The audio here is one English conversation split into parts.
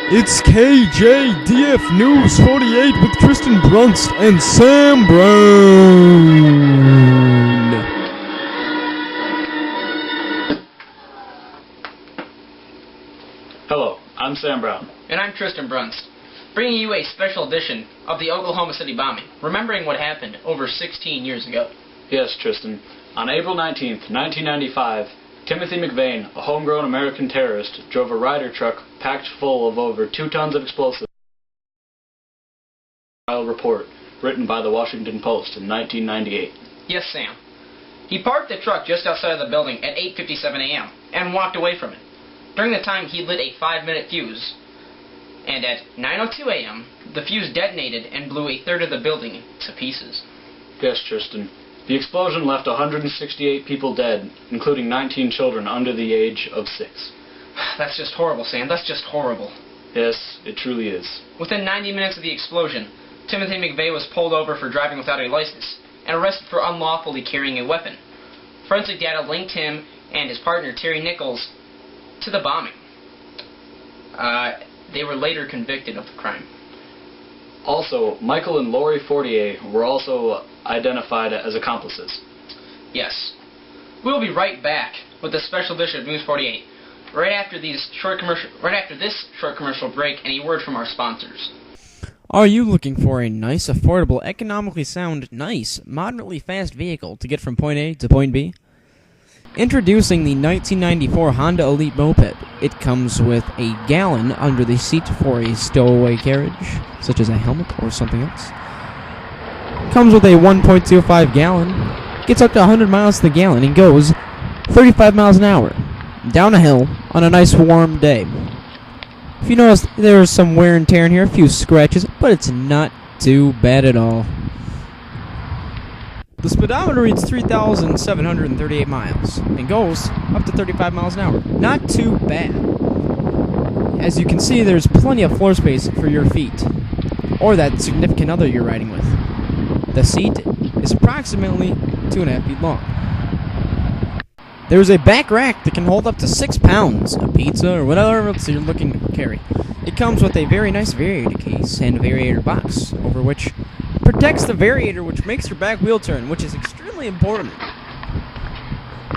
It's KJDF News 48 with Tristan Brunst and Sam Brown. Hello, I'm Sam Brown. And I'm Tristan Brunst, bringing you a special edition of the Oklahoma City bombing, remembering what happened over 16 years ago. Yes, Tristan. On April 19th, 1995, Timothy McVeigh, a homegrown American terrorist, drove a Ryder truck packed full of over 2 tons of explosives. Trial report written by the Washington Post in 1998. Yes, Sam. He parked the truck just outside of the building at 8:57 a.m. and walked away from it. During the time, he lit a 5-minute fuse, and at 9:02 a.m., the fuse detonated and blew a third of the building to pieces. Yes, Tristan. The explosion left 168 people dead, including 19 children under the age of 6. That's just horrible, Sam. That's just horrible. Yes, it truly is. Within 90 minutes of the explosion, Timothy McVeigh was pulled over for driving without a license and arrested for unlawfully carrying a weapon. Forensic data linked him and his partner, Terry Nichols, to the bombing. They were later convicted of the crime. Also, Michael and Lori Fortier were also identified as accomplices. Yes. We'll be right back with a special edition of News 48 right after this short commercial break and a word from our sponsors. Are you looking for a nice, affordable, economically sound, nice, moderately fast vehicle to get from point A to point B? Introducing the 1994 Honda Elite Moped. It comes with a gallon under the seat for a stowaway carriage, such as a helmet or something else. Comes with a 1.25 gallon, gets up to 100 miles to the gallon, and goes 35 miles an hour down a hill on a nice warm day. If you notice, there's some wear and tear in here, a few scratches, but it's not too bad at all. The speedometer reads 3,738 miles and goes up to 35 miles an hour. Not too bad. As you can see, there's plenty of floor space for your feet, or that significant other you're riding with. The seat is approximately 2.5 feet long. There's a back rack that can hold up to 6 pounds of pizza or whatever else you're looking to carry. It comes with a very nice variator case and a variator box, over which protects the variator, which makes your back wheel turn, which is extremely important.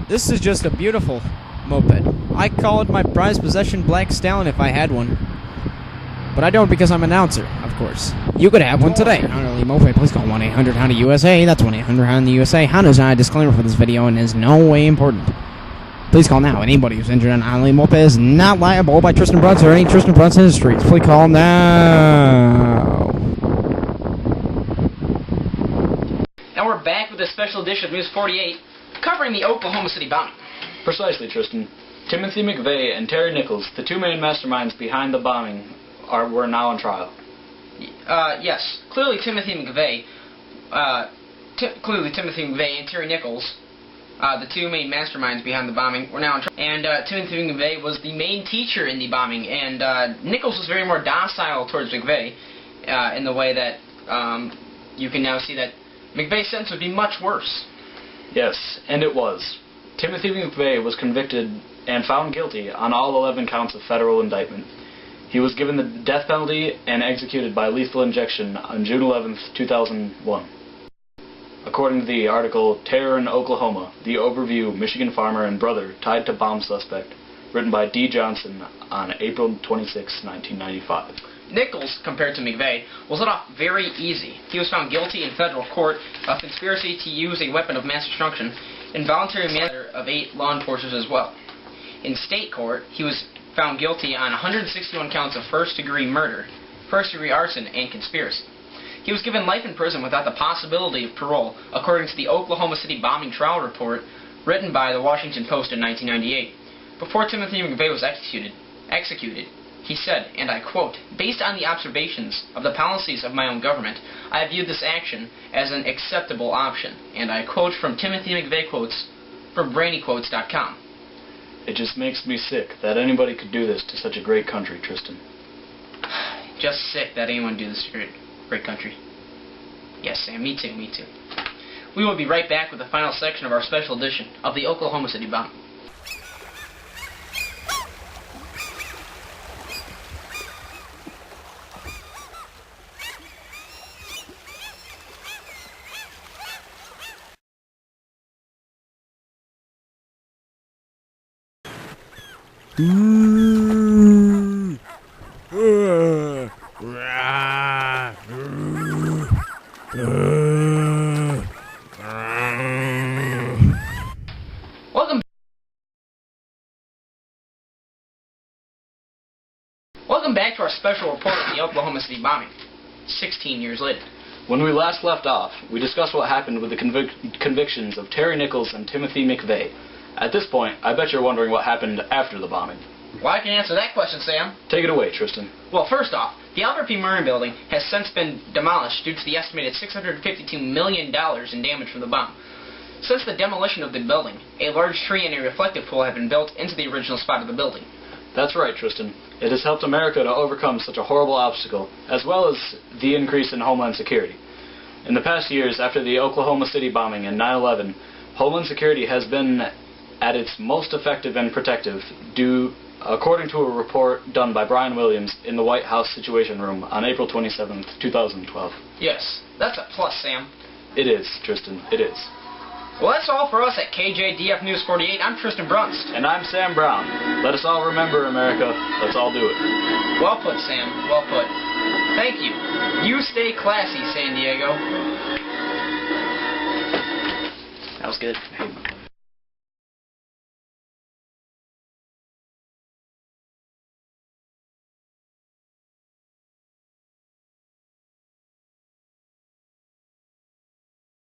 This is just a beautiful moped. I call it my prized possession, Black Stallion, if I had one. But I don't, because I'm an announcer, of course. You could have one today. Honda Elite Moped, please call 1-800-HONDA-USA. That's 1-800-HONDA-USA. Honda's not a disclaimer for this video and is no way important. Please call now. Anybody who's injured on Honda Elite Moped is not liable by Tristan Brunst or any Tristan Brunst Industries. Please call now. And we're back with a special edition of News 48 covering the Oklahoma City bombing. Precisely, Tristan. Timothy McVeigh and Terry Nichols, the 2 main masterminds behind the bombing, were now on trial. Yes. Clearly Timothy McVeigh and Terry Nichols, the 2 main masterminds behind the bombing, were now on trial. And Timothy McVeigh was the main teacher in the bombing, and Nichols was very more docile towards McVeigh in the way that you can now see that McVeigh's sentence would be much worse. Yes, and it was. Timothy McVeigh was convicted and found guilty on all 11 counts of federal indictment. He was given the death penalty and executed by lethal injection on June 11, 2001. According to the article Terror in Oklahoma, the overview, Michigan farmer and brother tied to bomb suspect, written by D. Johnson on April 26, 1995. Nichols, compared to McVeigh, was let off very easy. He was found guilty in federal court of conspiracy to use a weapon of mass destruction and voluntary manslaughter of 8 law enforcers as well. In state court, he was found guilty on 161 counts of first-degree murder, first-degree arson, and conspiracy. He was given life in prison without the possibility of parole, according to the Oklahoma City bombing trial report written by the Washington Post in 1998. Before Timothy McVeigh was executed, he said, and I quote, "Based on the observations of the policies of my own government, I have viewed this action as an acceptable option." And I quote from Timothy McVeigh quotes from BrainyQuotes.com. It just makes me sick that anybody could do this to such a great country, Tristan. Just sick that anyone would do this to a great country. Yes, Sam, me too, me too. We will be right back with the final section of our special edition of the Oklahoma City bombing. Welcome. Welcome back to our special report on the Oklahoma City bombing. 16 years later. When we last left off, we discussed what happened with the convictions of Terry Nichols and Timothy McVeigh. At this point, I bet you're wondering what happened after the bombing. Well, I can answer that question, Sam. Take it away, Tristan. Well, first off, the Albert P. Murray building has since been demolished due to the estimated $652 million in damage from the bomb. Since the demolition of the building, a large tree and a reflective pool have been built into the original spot of the building. That's right, Tristan. It has helped America to overcome such a horrible obstacle, as well as the increase in Homeland Security. In the past years, after the Oklahoma City bombing and 9/11, Homeland Security has been at its most effective and protective, according to a report done by Brian Williams in the White House Situation Room on April 27, 2012. Yes, that's a plus, Sam. It is, Tristan. It is. Well, that's all for us at KJDF News 48. I'm Tristan Brunst. And I'm Sam Brown. Let us all remember, America. Let's all do it. Well put, Sam. Well put. Thank you. You stay classy, San Diego. That was good. Hey.